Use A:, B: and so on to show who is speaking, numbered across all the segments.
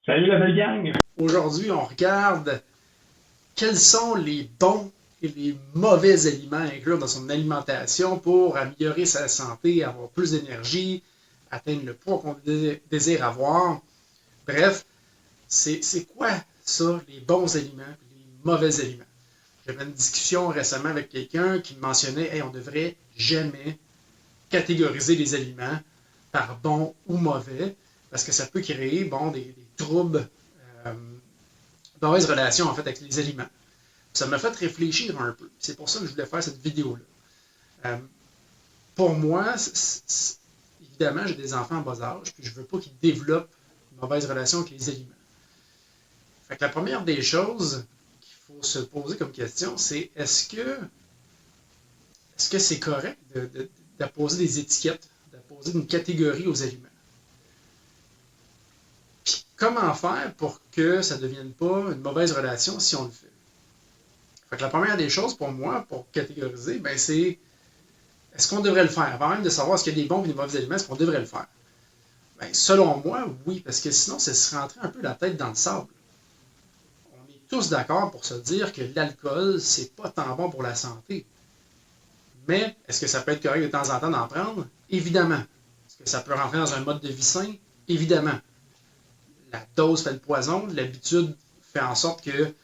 A: Salut la belle gang!
B: Aujourd'hui, on regarde quels sont les bons et les mauvais aliments à inclure dans son alimentation pour améliorer sa santé, avoir plus d'énergie, atteindre le poids qu'on désire avoir. Bref, c'est quoi ça, les bons aliments et les mauvais aliments? J'avais une discussion récemment avec quelqu'un qui me mentionnait hey, on ne devrait jamais catégoriser les aliments par bons ou mauvais parce que ça peut créer des troubles, euh, mauvaise relation en fait avec les aliments. Ça m'a fait réfléchir un peu. C'est pour ça que je voulais faire cette vidéo-là. Euh, pour moi, évidemment, j'ai des enfants en bas âge, puis je veux pas qu'ils développent une mauvaise relation avec les aliments. Fait que la première des choses qu'il faut se poser comme question, c'est est-ce que c'est correct d'apposer des étiquettes, d'apposer une catégorie aux aliments? Puis comment faire pour que ça ne devienne pas une mauvaise relation si on le fait? Fait que la première des choses pour moi, pour catégoriser, ben c'est est-ce qu'on devrait le faire? Avant même de savoir est-ce qu'il y a des bons et des mauvais aliments, est-ce qu'on devrait le faire? Ben, selon moi, oui, parce que sinon, c'est se rentrer un peu la tête dans le sable. On est tous d'accord pour se dire que l'alcool, c'est pas tant bon pour la santé. Mais est-ce que ça peut être correct de temps en temps d'en prendre? Évidemment. Est-ce que ça peut rentrer dans un mode de vie sain? Évidemment. La dose fait le poison. L'habitude fait en sorte que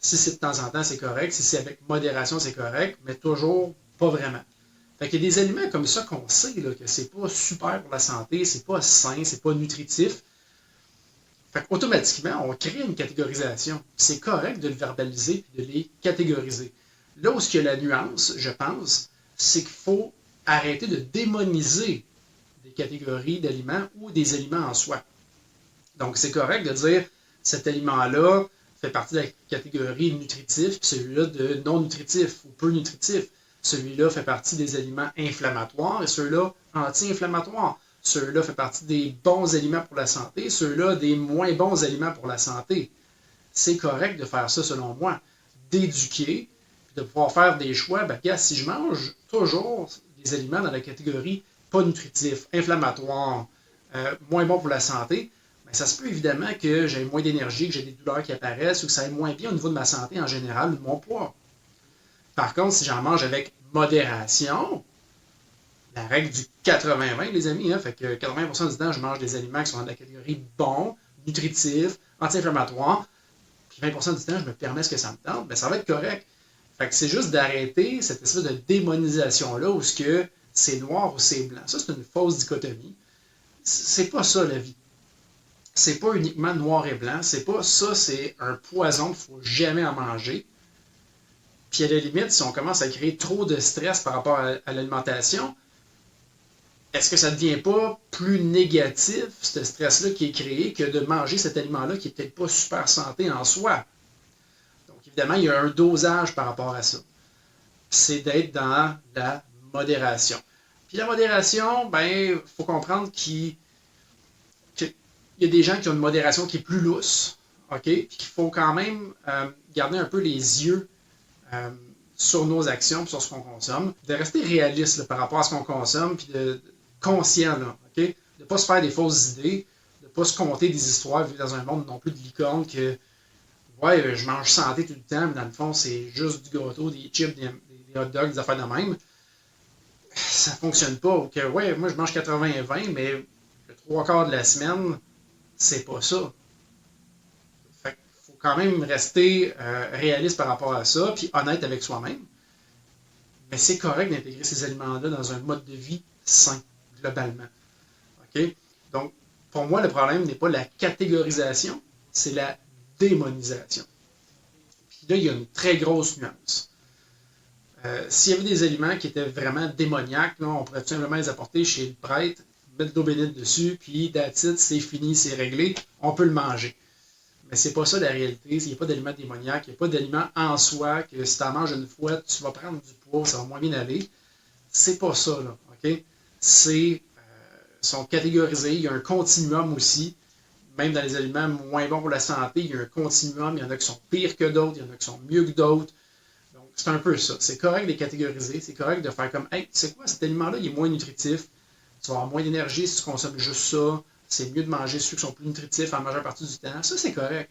B: si c'est de temps en temps, c'est correct. Si c'est avec modération, c'est correct. Mais toujours pas vraiment. Fait qu'il y a des aliments comme ça qu'on sait là, que c'est pas super pour la santé, c'est pas sain, c'est pas nutritif. Fait qu'automatiquement, on crée une catégorisation. C'est correct de le verbaliser et de les catégoriser. Là où il y a la nuance, je pense, c'est qu'il faut arrêter de démoniser des catégories d'aliments ou des aliments en soi. Donc, c'est correct de dire cet aliment-là fait partie de la catégorie nutritif, puis celui-là de non nutritif ou peu nutritif. Celui-là fait partie des aliments inflammatoires et ceux-là anti-inflammatoires. Ceux-là fait partie des bons aliments pour la santé, ceux-là des moins bons aliments pour la santé. C'est correct de faire ça selon moi. D'éduquer, de pouvoir faire des choix. Ben, gars, si je mange toujours des aliments dans la catégorie pas nutritif, inflammatoire, moins bon pour la santé, ben, ça se peut évidemment que j'ai moins d'énergie, que j'ai des douleurs qui apparaissent ou que ça aille moins bien au niveau de ma santé en général ou de mon poids. Par contre, si j'en mange avec modération, la règle du 80-20, les amis, hein, fait que 80% du temps, je mange des aliments qui sont dans la catégorie bons, nutritifs, anti-inflammatoires, puis 20% du temps, je me permets ce que ça me tente, ben ça va être correct. Fait que c'est juste d'arrêter cette espèce de démonisation-là où ce que c'est noir ou c'est blanc. Ça, c'est une fausse dichotomie. C'est pas ça la vie. C'est pas uniquement noir et blanc. C'est pas ça, c'est un poison qu'il faut jamais en manger. Puis à la limite, si on commence à créer trop de stress par rapport à l'alimentation, est-ce que ça ne devient pas plus négatif, ce stress-là qui est créé, que de manger cet aliment-là qui n'est peut-être pas super santé en soi? Donc évidemment, il y a un dosage par rapport à ça. C'est d'être dans la modération. Puis la modération, ben, il faut comprendre qu'il y a des gens qui ont une modération qui est plus lousse, OK? Puis qu'il faut quand même garder un peu les yeux euh, sur nos actions, sur ce qu'on consomme, de rester réaliste là, par rapport à ce qu'on consomme, puis de conscient, là, OK? De ne pas se faire des fausses idées, de ne pas se compter des histoires, vivre dans un monde non plus de licorne que, ouais, je mange santé tout le temps, mais dans le fond, c'est juste du gâteau, des chips, des hot dogs, des affaires de même. Ça ne fonctionne pas. Ou que, ouais, moi, je mange 80-20, mais le trois quarts de la semaine, c'est pas ça. Fait qu'il faut quand même rester réaliste par rapport à ça, puis honnête avec soi-même. Mais c'est correct d'intégrer ces aliments-là dans un mode de vie sain, globalement. OK? Donc, pour moi, le problème n'est pas la catégorisation, c'est la démonisation. Puis là, il y a une très grosse nuance. S'il y avait des aliments qui étaient vraiment démoniaques, là, on pourrait tout simplement les apporter chez le prêtre, mettre de l'eau bénite dessus, puis that's it, c'est fini, c'est réglé, on peut le manger. Mais c'est pas ça la réalité. Il n'y a pas d'aliments démoniaques, il n'y a pas d'aliments en soi que si tu en manges une fois, tu vas prendre du poids, ça va moins bien aller. C'est pas ça, là. OK? Sont catégorisés, il y a un continuum aussi. Même dans les aliments moins bons pour la santé, il y a un continuum. Il y en a qui sont pires que d'autres, il y en a qui sont mieux que d'autres. Donc, c'est un peu ça. C'est correct de les catégoriser. C'est correct de faire comme, hey, tu sais quoi, cet aliment-là, il est moins nutritif. Tu vas avoir moins d'énergie si tu consommes juste ça. c'est mieux de manger ceux qui sont plus nutritifs en majeure partie du temps. Ça, c'est correct.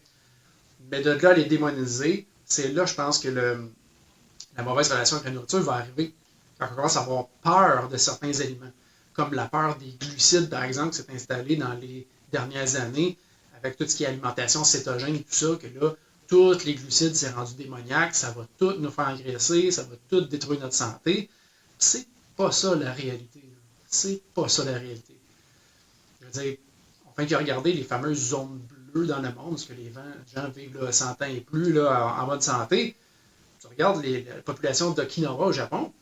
B: Mais de là à les démoniser, c'est là, je pense, que la mauvaise relation avec la nourriture va arriver. Quand on commence à avoir peur de certains aliments, comme la peur des glucides, par exemple, qui s'est installée dans les dernières années, avec tout ce qui est alimentation cétogène et tout ça, que là, tous les glucides, c'est rendu démoniaque, ça va tout nous faire engraisser, ça va tout détruire notre santé. C'est pas ça la réalité. C'est pas ça la réalité. Je veux dire, on fait que regarder les fameuses zones bleues dans le monde, parce que les gens vivent là, 100 ans et plus là, en bonne santé. Tu regardes la population d'Okinawa au Japon,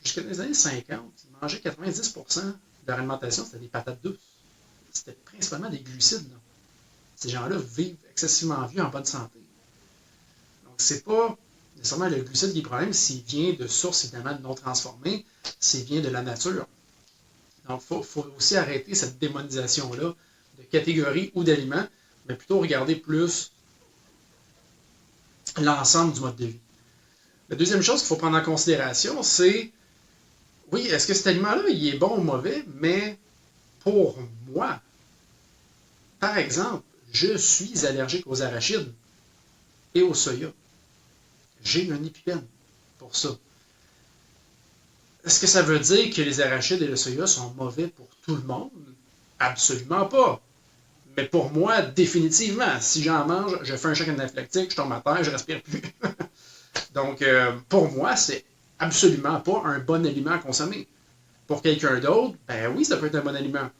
B: jusqu'à les années 50, ils mangeaient 90% de leur alimentation, c'était des patates douces. C'était principalement des glucides. Là. Ces gens-là vivent excessivement vieux en bonne santé. Donc, c'est pas nécessairement le glucide qui est le problème, s'il vient de sources évidemment non transformées, s'il vient de la nature. Donc, il faut aussi arrêter cette démonisation-là de catégories ou d'aliments, mais plutôt regarder plus l'ensemble du mode de vie. La deuxième chose qu'il faut prendre en considération, c'est, oui, est-ce que cet aliment-là, il est bon ou mauvais, mais pour moi, par exemple, je suis allergique aux arachides et au soya. J'ai un épipène pour ça. Est-ce que ça veut dire que les arachides et le soya sont mauvais pour tout le monde? Absolument pas. Mais pour moi, définitivement, si j'en mange, je fais un choc anaphylactique, je tombe à terre, je respire plus. Donc, pour moi, c'est absolument pas un bon aliment à consommer. Pour quelqu'un d'autre, ben oui, ça peut être un bon aliment.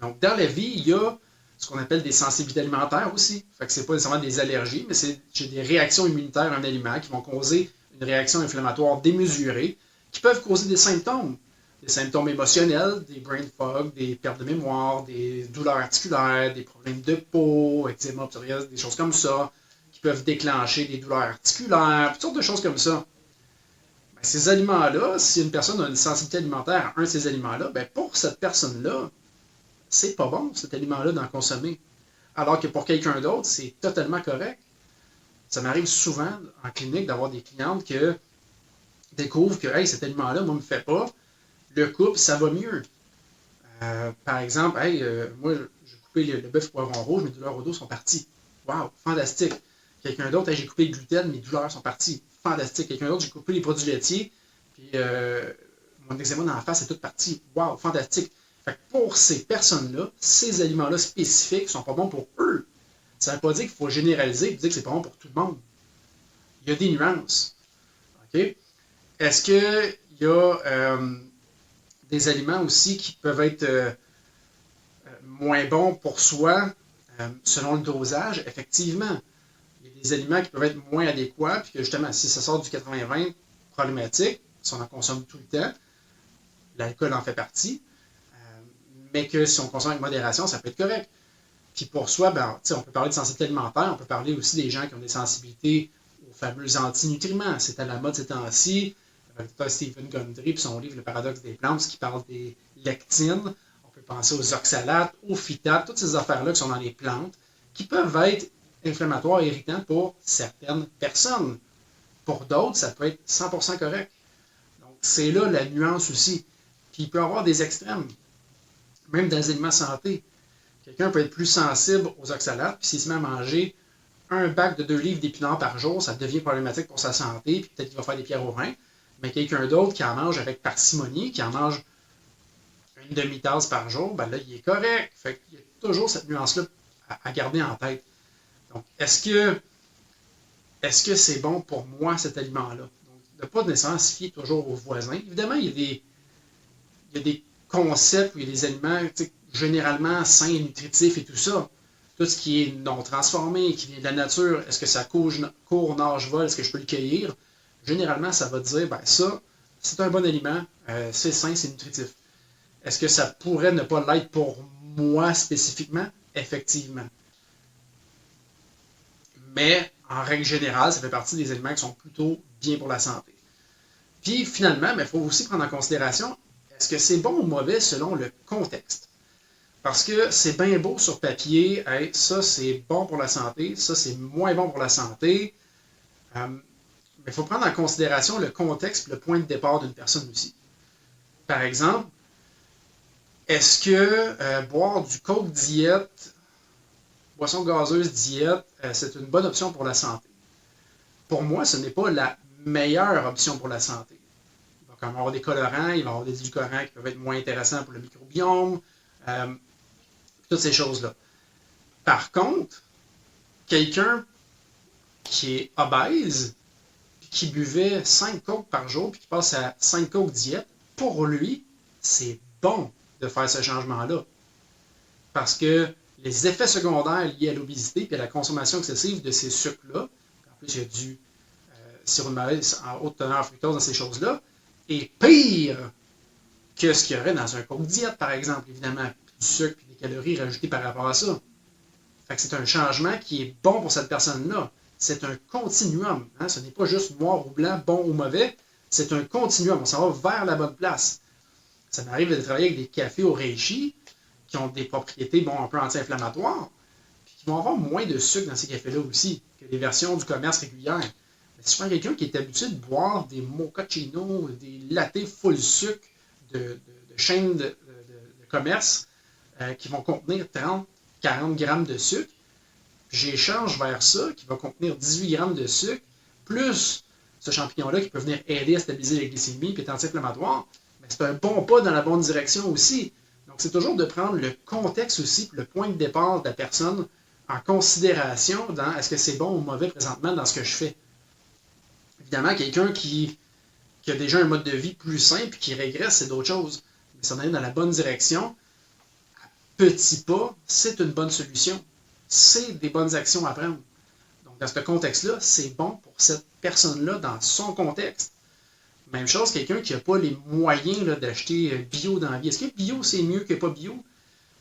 B: Donc, dans la vie, il y a ce qu'on appelle des sensibilités alimentaires aussi. Fait que c'est pas nécessairement des allergies, mais j'ai des réactions immunitaires à un aliment qui vont causer une réaction inflammatoire démesurée, qui peuvent causer des symptômes émotionnels, des brain fog, des pertes de mémoire, des douleurs articulaires, des problèmes de peau, eczéma, psoriasis, des choses comme ça, qui peuvent déclencher des douleurs articulaires, toutes sortes de choses comme ça. Ben, ces aliments-là, si une personne a une sensibilité alimentaire à un de ces aliments-là, ben pour cette personne-là, c'est pas bon cet aliment-là d'en consommer. Alors que pour quelqu'un d'autre, c'est totalement correct. Ça m'arrive souvent en clinique d'avoir des clientes qui découvrent que hey, cet aliment-là, moi, ne me fait pas. Le couple, ça va mieux. Par exemple, hey, moi, j'ai coupé le bœuf poivron rouge, mes douleurs au dos sont parties. Wow, fantastique. Quelqu'un d'autre, hey, j'ai coupé le gluten, mes douleurs sont parties. Fantastique. Quelqu'un d'autre, j'ai coupé les produits laitiers, puis mon eczéma dans la face est toute partie. Wow, fantastique. Fait que pour ces personnes-là, ces aliments-là spécifiques ne sont pas bons pour eux. Ça ne veut pas dire qu'il faut généraliser et dire que c'est pas bon pour tout le monde. Il y a des nuances. Okay? Est-ce qu'il y a des aliments aussi qui peuvent être moins bons pour soi selon le dosage? Effectivement. Il y a des aliments qui peuvent être moins adéquats, puis que justement, si ça sort du 80-20, problématique, si on en consomme tout le temps, l'alcool en fait partie, mais que si on consomme avec modération, ça peut être correct. Puis pour soi, ben, on peut parler de sensibilité alimentaire, on peut parler aussi des gens qui ont des sensibilités aux fameux antinutriments. C'est à la mode ces temps-ci, avec Stephen Gundry et son livre Le paradoxe des plantes, qui parle des lectines. On peut penser aux oxalates, aux phytates, toutes ces affaires-là qui sont dans les plantes, qui peuvent être inflammatoires et irritants pour certaines personnes. Pour d'autres, ça peut être 100% correct. Donc, c'est là la nuance aussi. Puis il peut y avoir des extrêmes. Même dans les aliments santé. Quelqu'un peut être plus sensible aux oxalates, puis s'il se met à manger un bac de 2 livres d'épinards par jour, ça devient problématique pour sa santé, puis peut-être qu'il va faire des pierres au rein. Mais quelqu'un d'autre qui en mange avec parcimonie, qui en mange une demi-tasse par jour, ben là, il est correct. Fait qu'il y a toujours cette nuance-là à garder en tête. Donc, est-ce que c'est bon pour moi, cet aliment-là? Donc, de ne pas nécessairement se fier toujours aux voisins. Évidemment, il y a des concepts où il y a des aliments généralement sains et nutritifs et tout ça. Tout ce qui est non transformé, qui vient de la nature, est-ce que ça court, nage, vole, est-ce que je peux le cueillir? Généralement, ça va te dire, ben ça, c'est un bon aliment, c'est sain, c'est nutritif. Est-ce que ça pourrait ne pas l'être pour moi spécifiquement? Effectivement. Mais, en règle générale, ça fait partie des aliments qui sont plutôt bien pour la santé. Puis, finalement, il faut aussi prendre en considération, est-ce que c'est bon ou mauvais selon le contexte? Parce que c'est bien beau sur papier, hey, ça c'est bon pour la santé, ça c'est moins bon pour la santé. Mais il faut prendre en considération le contexte et le point de départ d'une personne aussi. Par exemple, Est-ce que boire du Coke diète, boisson gazeuse diète, c'est une bonne option pour la santé? Pour moi, ce n'est pas la meilleure option pour la santé. Il va quand même avoir des colorants, il va y avoir des édulcorants qui peuvent être moins intéressants pour le microbiome, euh, toutes ces choses-là. Par contre, quelqu'un qui est obèse, puis qui buvait 5 Coke par jour, puis qui passe à 5 Coke diète, pour lui, c'est bon de faire ce changement-là. Parce que les effets secondaires liés à l'obésité et à la consommation excessive de ces sucres-là, en plus il y a du sirop de maïs en haute teneur en fructose dans ces choses-là, est pire que ce qu'il y aurait dans un Coke diète, par exemple, évidemment, du sucre et des calories rajoutées par rapport à ça. Fait que c'est un changement qui est bon pour cette personne-là. C'est un continuum. Hein? Ce n'est pas juste noir ou blanc, bon ou mauvais. C'est un continuum. On s'en va vers la bonne place. Ça m'arrive de travailler avec des cafés au reishi qui ont des propriétés bon, un peu anti-inflammatoires, puis qui vont avoir moins de sucre dans ces cafés-là aussi que les versions du commerce régulières. Mais si je prends quelqu'un qui est habitué de boire des mochaccino, des lattés full sucre de chaînes de commerce qui vont contenir 30-40 grammes de sucre, j'échange vers ça qui va contenir 18 grammes de sucre, plus ce champignon-là qui peut venir aider à stabiliser la glycémie et est anti-inflammatoire, mais c'est un bon pas dans la bonne direction aussi. Donc, c'est toujours de prendre le contexte aussi, le point de départ de la personne en considération dans est-ce que c'est bon ou mauvais présentement dans ce que je fais. Évidemment, quelqu'un qui a déjà un mode de vie plus simple et qui régresse, c'est d'autres choses. Mais ça en est dans la bonne direction. Petit pas, c'est une bonne solution. C'est des bonnes actions à prendre. Donc, dans ce contexte-là, c'est bon pour cette personne-là dans son contexte. Même chose, quelqu'un qui n'a pas les moyens d'acheter bio dans la vie. Est-ce que bio, c'est mieux que pas bio?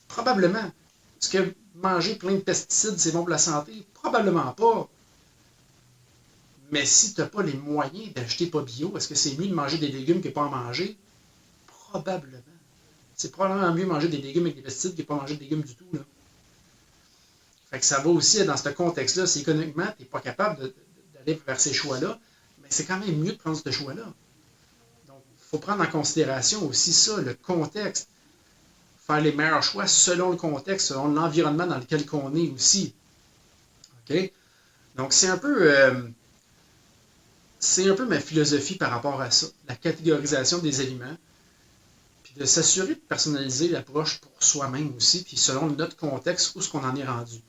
B: Probablement. Est-ce que manger plein de pesticides, c'est bon pour la santé? Probablement pas. Mais si tu n'as pas les moyens d'acheter pas bio, est-ce que c'est mieux de manger des légumes que pas en manger? Probablement. C'est probablement mieux manger des légumes avec des pesticides que pas manger de légumes du tout. Là. Fait que ça va aussi dans ce contexte-là. Si économiquement, tu n'es pas capable d'aller vers ces choix-là, mais c'est quand même mieux de prendre ce choix-là. Donc, il faut prendre en considération aussi ça, le contexte. Faire les meilleurs choix selon le contexte, selon l'environnement dans lequel on est aussi. OK? Donc, c'est un peu ma philosophie par rapport à ça, la catégorisation des aliments, puis de s'assurer de personnaliser l'approche pour soi-même aussi, puis selon notre contexte, où est-ce qu'on en est rendu.